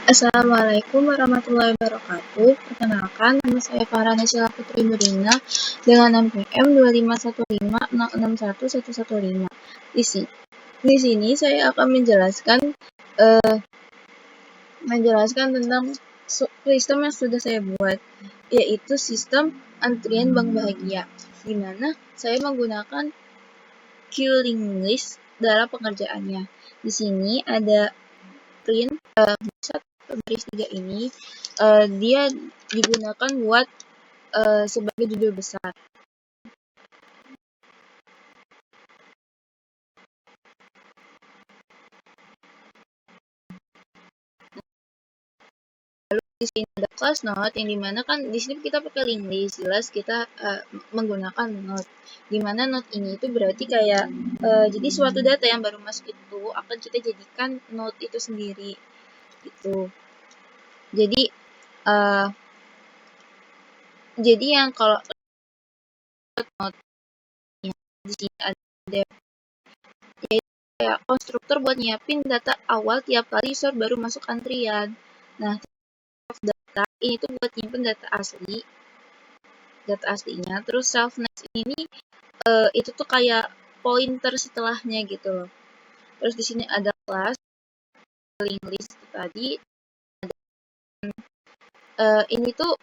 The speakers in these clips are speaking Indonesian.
Assalamualaikum warahmatullahi wabarakatuh. Perkenalkan, nama saya Farhana Sheila Putri Nurina dengan NPM 25156611115. Di sini saya akan menjelaskan tentang sistem yang sudah saya buat, yaitu sistem antrian bank bahagia, di mana saya menggunakan queuing list dalam pengerjaannya. Di sini ada print baris 3 ini dia digunakan buat sebagai judul besar. Lalu di sini ada class note yang dimana kan di sini kita pakai link list, jelas kita menggunakan note. Dimana note ini itu berarti kayak jadi suatu data yang baru masuk itu akan kita jadikan note itu sendiri gitu. Jadi yang kalau note di sini ada kayak konstruktor buat nyiapin data awal tiap kali user baru masuk antrian. Nah, data ini tuh buat nyimpen data aslinya. Terus self next ini itu tuh kayak pointer setelahnya gitu loh. Terus di sini ada kelas link list tadi. Ini tuh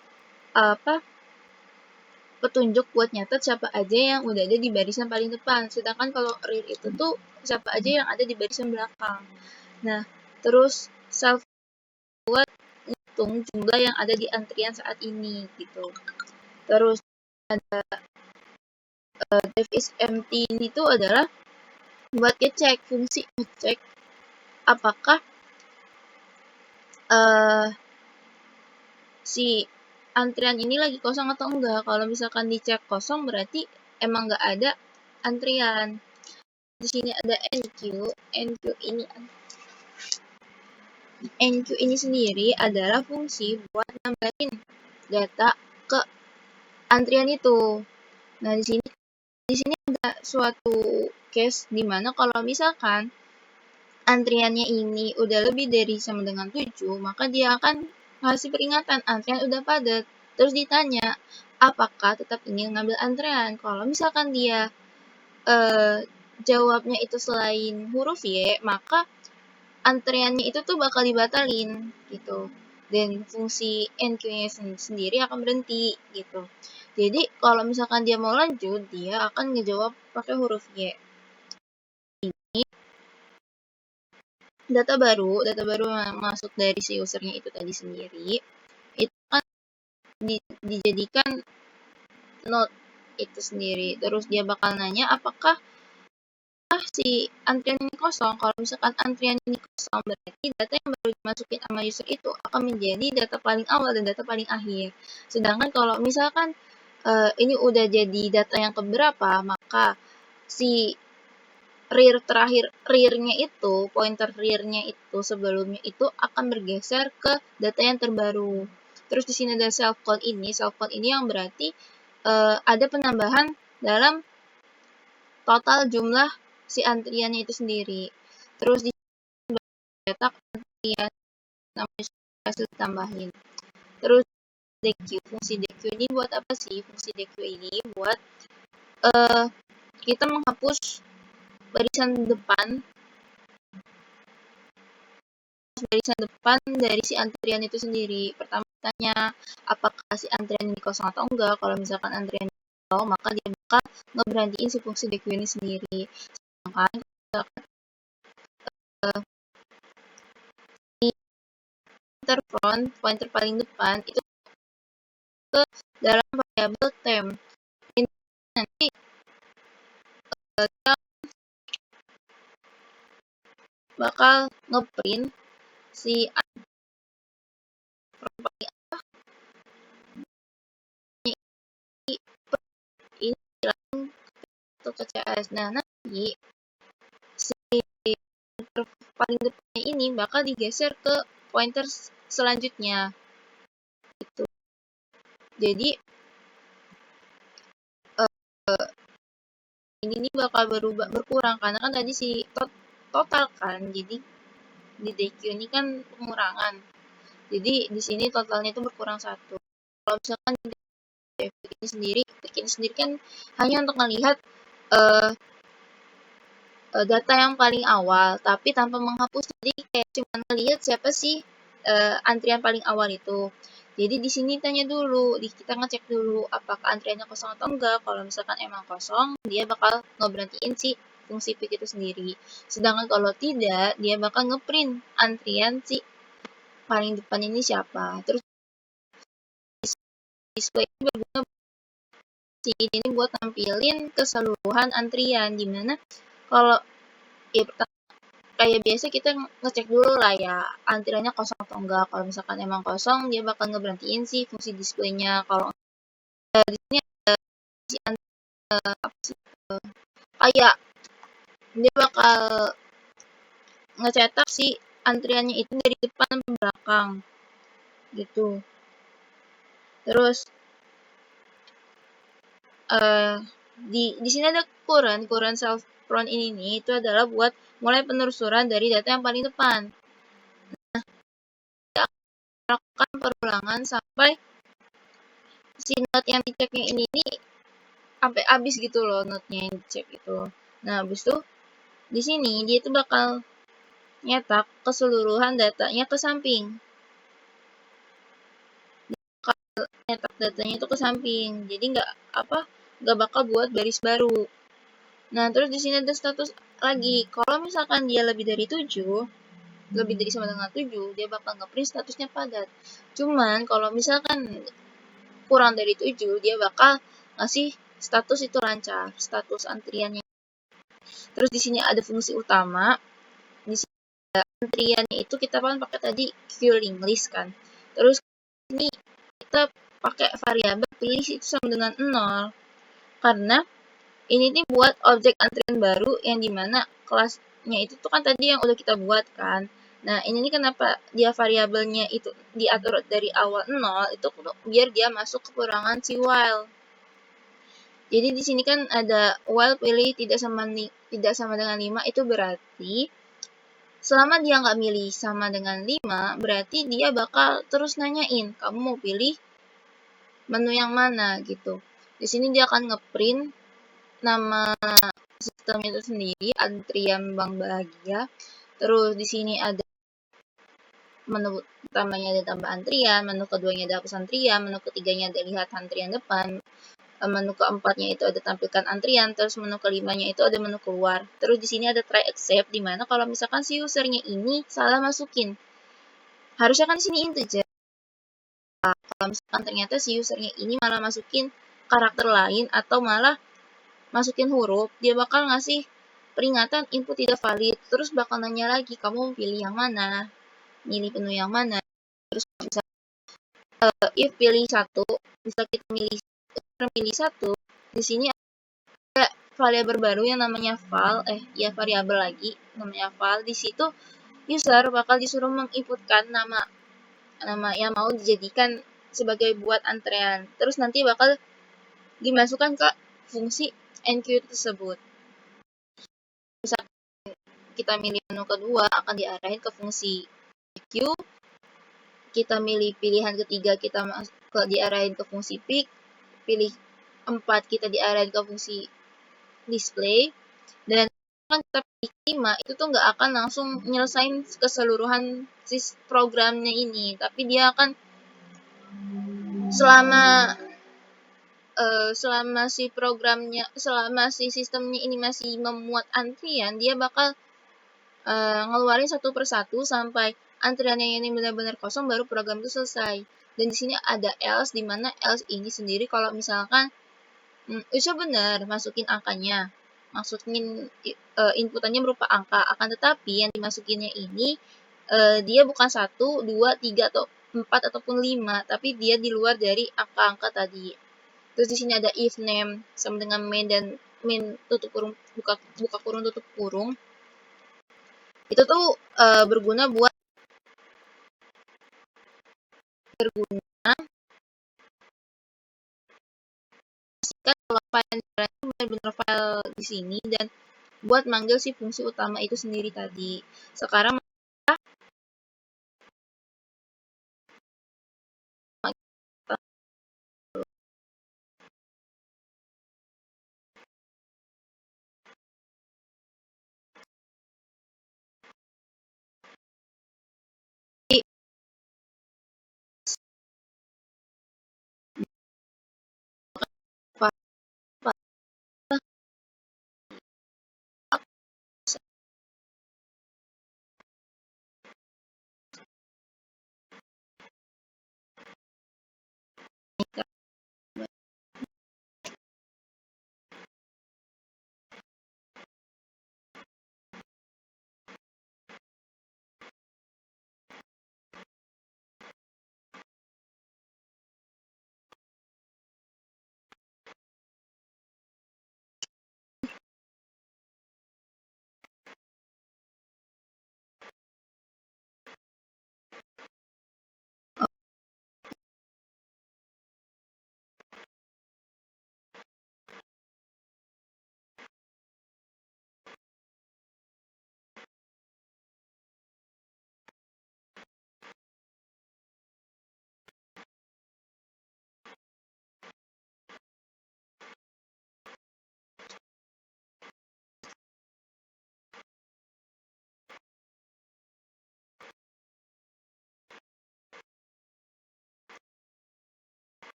petunjuk buat nyatet siapa aja yang udah ada di barisan paling depan. Sedangkan kalau rear itu tuh siapa aja yang ada di barisan belakang. Nah, terus self buat hitung jumlah yang ada di antrian saat ini gitu. Terus ada def is empty ini tuh adalah buat ngecek, fungsi ngecek apakah si antrian ini lagi kosong atau enggak. Kalau misalkan dicek kosong berarti emang nggak ada antrian. Di sini ada NQ ini sendiri adalah fungsi buat nambahin data ke antrian itu. Nah, di sini ada suatu case di mana kalau misalkan antriannya ini udah lebih dari sama dengan 7, maka dia akan kasih peringatan antrian udah padat. Terus ditanya, apakah tetap ingin ngambil antrian? Kalau misalkan dia jawabnya itu selain huruf Y, maka antriannya itu tuh bakal dibatalin gitu. Dan fungsi NQ-nya sendiri akan berhenti gitu. Jadi kalau misalkan dia mau lanjut, dia akan ngejawab pakai huruf Y. Data baru masuk dari si usernya itu tadi sendiri, itu kan dijadikan note itu sendiri. Terus dia bakal nanya apakah si antrian ini kosong. Kalau misalkan antrian ini kosong, berarti data yang baru dimasukin sama user itu akan menjadi data paling awal dan data paling akhir. Sedangkan kalau misalkan ini udah jadi data yang keberapa, maka si rear-nya itu, pointer rear-nya itu sebelumnya itu akan bergeser ke data yang terbaru. Terus di sini ada self count ini yang berarti ada penambahan dalam total jumlah si antriannya itu sendiri. Terus di sini data antrian namanya hasil tambahin. Terus fungsi DQ ini buat apa sih? Fungsi DQ ini buat kita menghapus barisan depan dari si antrian itu sendiri. Pertama tanya apakah si antrian ini kosong atau enggak. Kalau misalkan antrian kosong, maka dia bakal ngeberhentiin si fungsi DQ ini sendiri. Sedangkan pointer paling depan itu ke dalam variabel temp. Ini nanti kita bakal ngeprint si ini langsung ke CS. Nah, nanti si pointer paling depannya ini bakal digeser ke pointer selanjutnya. Gitu. Jadi ini bakal berkurang karena kan tadi si total kan. Jadi di DQ ini kan pengurangan. Jadi di sini totalnya itu berkurang 1. Kalau misalkan ini sendiri kan hanya untuk melihat data yang paling awal, tapi tanpa menghapus. Jadi kayak cuma ngelihat siapa sih antrian paling awal itu. Jadi di sini tanya dulu, kita ngecek dulu apakah antriannya kosong atau enggak. Kalau misalkan emang kosong, dia bakal ngeberhentiin si fungsi pick itu sendiri. Sedangkan kalau tidak, dia bakal ngeprint antrian si paling depan ini siapa. Terus display ini berguna ini buat nampilin keseluruhan antrian, dimana kalau ya kayak biasa kita ngecek dulu lah ya antriannya kosong atau enggak. Kalau misalkan emang kosong, dia bakal ngeberhentiin sih fungsi displaynya. Kalau di sini ada si apa sih, kayak dia bakal ngecetak si antriannya itu dari depan sampai belakang gitu. Terus di sini ada current self prone ini nih, itu adalah buat mulai penelusuran dari data yang paling depan. Nah, lakukan perulangan sampai si note yang diceknya ini nih sampai habis gitu loh, note-nya yang dicek itu. Nah, habis itu di sini dia itu bakal nyetak keseluruhan datanya ke samping. Nyetak datanya itu ke samping. Jadi nggak bakal buat baris baru. Nah, terus di sini ada status lagi. Kalau misalkan dia lebih dari 7, lebih dari sama dengan 7, dia bakal nge-print statusnya padat. Cuman kalau misalkan kurang dari 7, dia bakal ngasih status itu lancar, status antriannya. Terus di sini ada fungsi utama. Di sini antriannya itu kita kan pakai tadi queuing list kan. Terus ini kita pakai variabel pilih itu sama dengan 0. Karena ini nih buat objek antrian baru yang dimana kelasnya itu tuh kan tadi yang udah kita buat kan. Nah, ini nih kenapa dia variabelnya itu diatur dari awal 0, itu biar dia masuk ke perangan si while. Jadi di sini kan ada while pilih tidak sama dengan 5, itu berarti selama dia nggak milih sama dengan 5, berarti dia bakal terus nanyain, kamu mau pilih menu yang mana gitu. Di sini dia akan ngeprint nama sistemnya itu sendiri, antrian Bank Bahagia. Terus di sini ada menu pertamanya ada tambah antrian, menu keduanya ada hapus antrian, menu ketiganya ada lihat antrian depan, menu keempatnya itu ada tampilkan antrian, terus menu kelimanya itu ada menu keluar. Terus di sini ada try accept, dimana kalau misalkan si usernya ini salah masukin, harusnya kan di sini integer. Kalau misalkan ternyata si usernya ini malah masukin karakter lain atau malah masukin huruf, dia bakal ngasih peringatan input tidak valid. Terus bakal nanya lagi, kamu pilih yang mana, milih menu yang mana. Terus bisa if pilih satu, bisa kita milih satu. Di sini ada variabel baru yang namanya val, variabel lagi namanya val. Di situ user bakal disuruh menginputkan nama yang mau dijadikan sebagai buat antrean. Terus nanti bakal dimasukkan ke fungsi enq tersebut. Misalkan kita milih menu kedua, akan diarahin ke fungsi EQ. Kita milih pilihan ketiga, kita diarahin ke fungsi pick. Pilih 4, kita diarahin ke fungsi display. Dan kan kita pilih 5, itu tuh nggak akan langsung nyelesain keseluruhan programnya ini. Tapi dia akan selama si sistemnya ini masih memuat antrian, dia bakal ngeluarin satu persatu sampai antriannya ini benar-benar kosong, baru program itu selesai. Dan di sini ada else, di mana else ini sendiri kalau misalkan user benar masukin angkanya, inputannya berupa angka, akan tetapi yang dimasukinnya ini dia bukan 1, 2, 3 atau 4 ataupun 5, tapi dia di luar dari angka-angka tadi. Terus di sini ada if name sama dengan main dan main tutup kurung buka kurung tutup kurung. Itu tuh berguna kan kalau file itu benar-benar file di sini dan buat manggil si fungsi utama itu sendiri tadi. Sekarang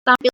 tampil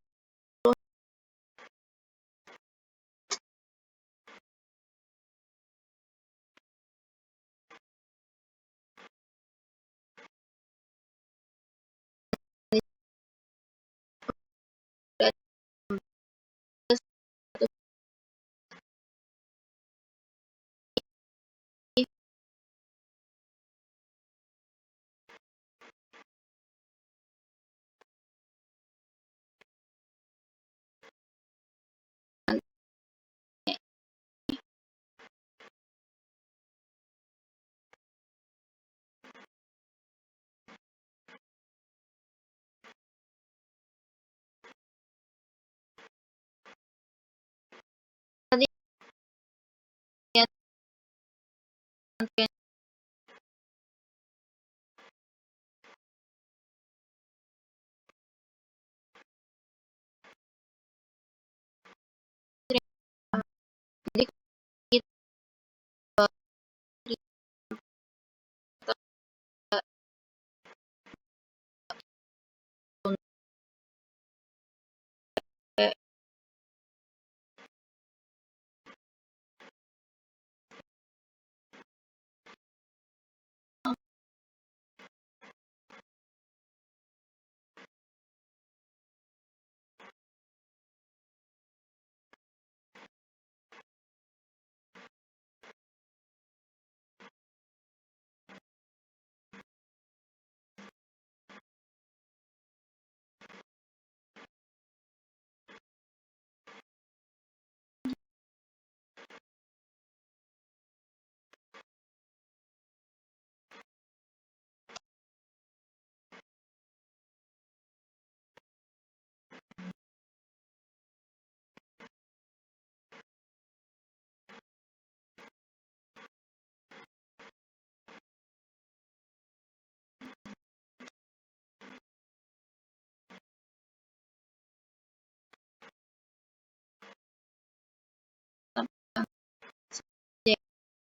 tadi antrian jadi kita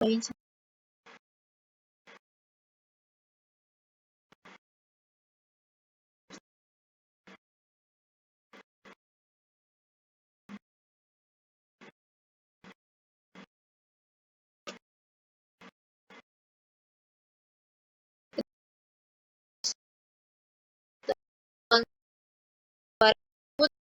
poin tersebut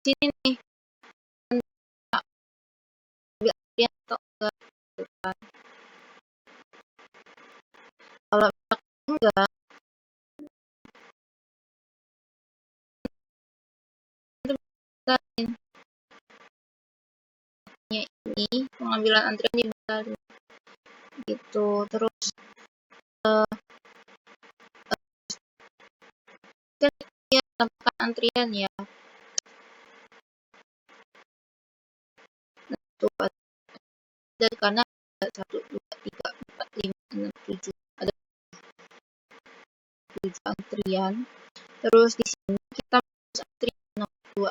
sini nih antrian atau enggak gitu kan. Kalau enggak kita ini pengambilan antrian dibatalin gitu. Terus kan dia tambahkan antrian ya, tuh ada karena ada 1, 2, 3, 4, 5, 6, 7 ada 7 antrian. Terus di sini kita harus antrian nomor 2.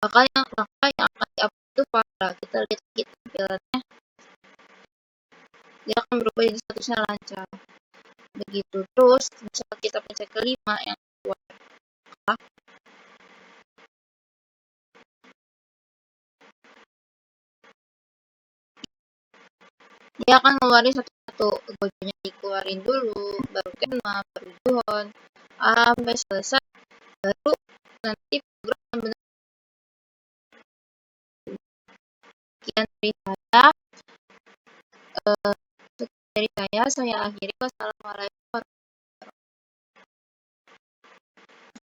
Maka yang akan di-upload itu Farah. Kita lihat lagi tampilannya, dia akan berubah jadi statusnya lancar. Begitu. Terus misalnya kita pencet ke 5 yang keluar, dia akan ngeluarin satu-satu. Gojonya dikeluarin dulu, baru Kenma, baru Juhon, sampai selesai, baru nanti program benar. Sekian dari saya, saya akhiri. Wassalamualaikum